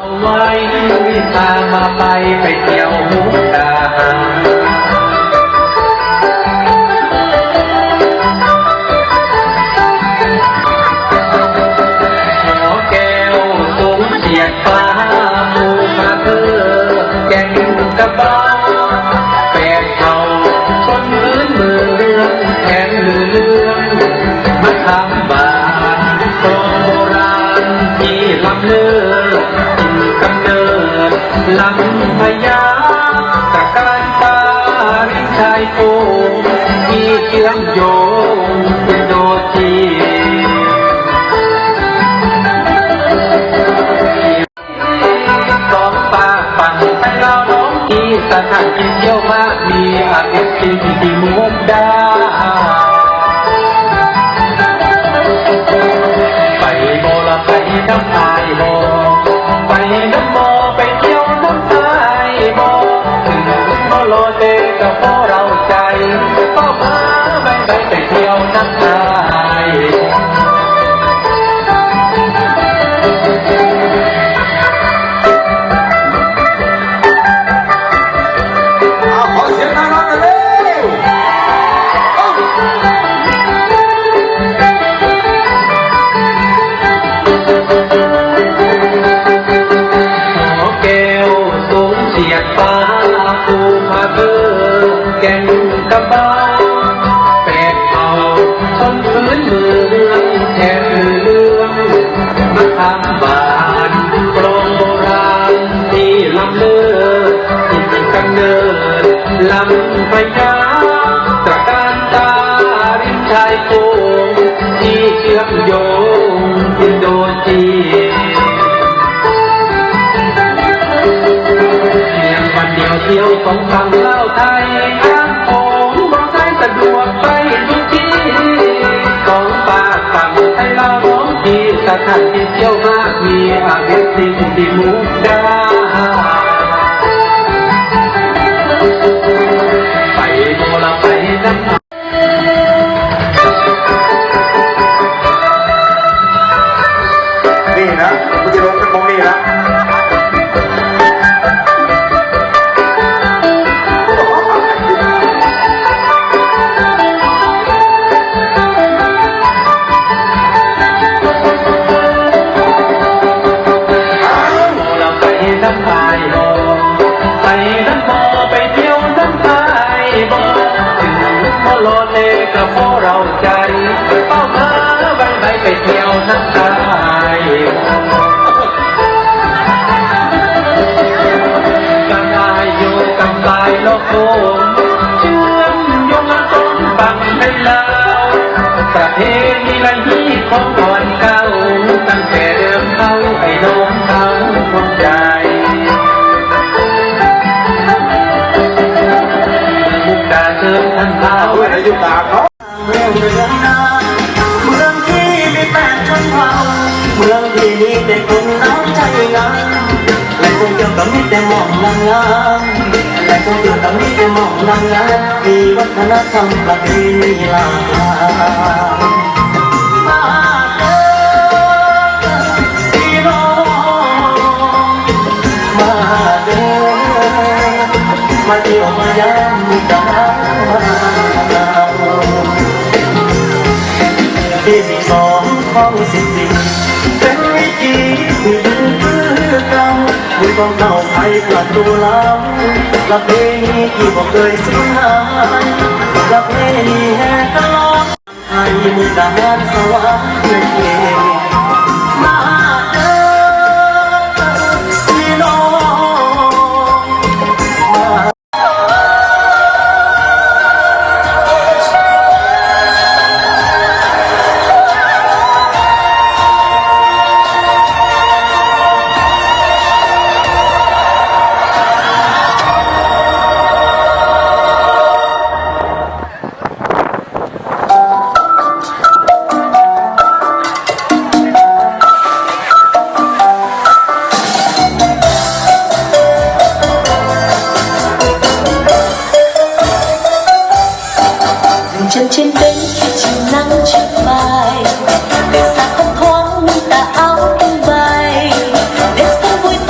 เอาไว้พามาไปเที่ยวมุกดาหารหัวแก้วสูงเฉียดฟ้าหมูมาเธอแก่งกระเบาแปดเท่าชนพื้นเมืองแทนเรื่องมาทำบานกรองโบราณที่ลำเลือถิ่นกำเนิดลำพญาตะการตาริมชายโกงที่เชื่อมโยงเป็นโดทีสองปากฝั่งไทยเราน้องที่สถานที่เที่ยวมากมีอาเอฟซีที่มุกดาไปโบละไปน้ำตายโบไปน้ำโมไปเที่ยวน้ำตายโบถึงโมโลเตกับพวกเราใจก็มาไปเที่ยวน้ำตายขอเสียงดังๆกันเร็วหัวแก้วสูงเฉียดฟ้าภูมาเธอแก่งกระเบาแปดเท่าชนพื้นเมืองแทนเรื่องมาทำบานกรองโบราณที่ลำเลือที่กำเนิดลำพญาตระการตาริมชายโกงที่เชื่อมโยงอินโดจีเพียงวันเดียวเที่ยวสองฝั่งเล่าไทยข้ามโขงมองไทยสะดวกไปทุกที่สองปากฝั่งไทยเล่าน้องที่สถานที่เที่ยวมากมีอาเวสิงที่มุกดาไปโบราณไปน้ำนี่นะกูจะลงเป็นมองนี่นะน้ำตายบ่ไปน้ำบ่ไปเที่ยวน้ำตายบ่ถึงโมโลเลกับพวกเราใจเป้ามาไปเที่ยวน้ำตายกันตายอยู่กันตายโลกโลกเชื่อมโยงกันต้นฟังให้เราประเพณีไรที่ของก่อนเก่าตั้งแต่เดิมเขาไอ้น้องเขาคนใจมุกดาเชิญท่านเท้า ด้วยอายุตาเขา เมืองเรืองนาเมืองที่มีแปดชนเผ่าเมืองที่มีแต่คนน้ำใจงามและคงเกี่ยวกับมีแต่มองงามและคงเกี่ยวกับมีแต่มองงามมีวัฒนธรรมประเพณีหลากหลายมาเด้อพี่น้องมาเด้อมาเที่ยวมายามมุกดาที่12ของ14เป็นวิธีที่ยืนคือเก่าบุญของเราไทยประตูล้ำประเพณีที่บอกเคยสูญหายประเพณีแห่ตลอดไทยมุกดาหารสวรรค์เองมาเด้อพี่น้องมา ฉันเป็นแค่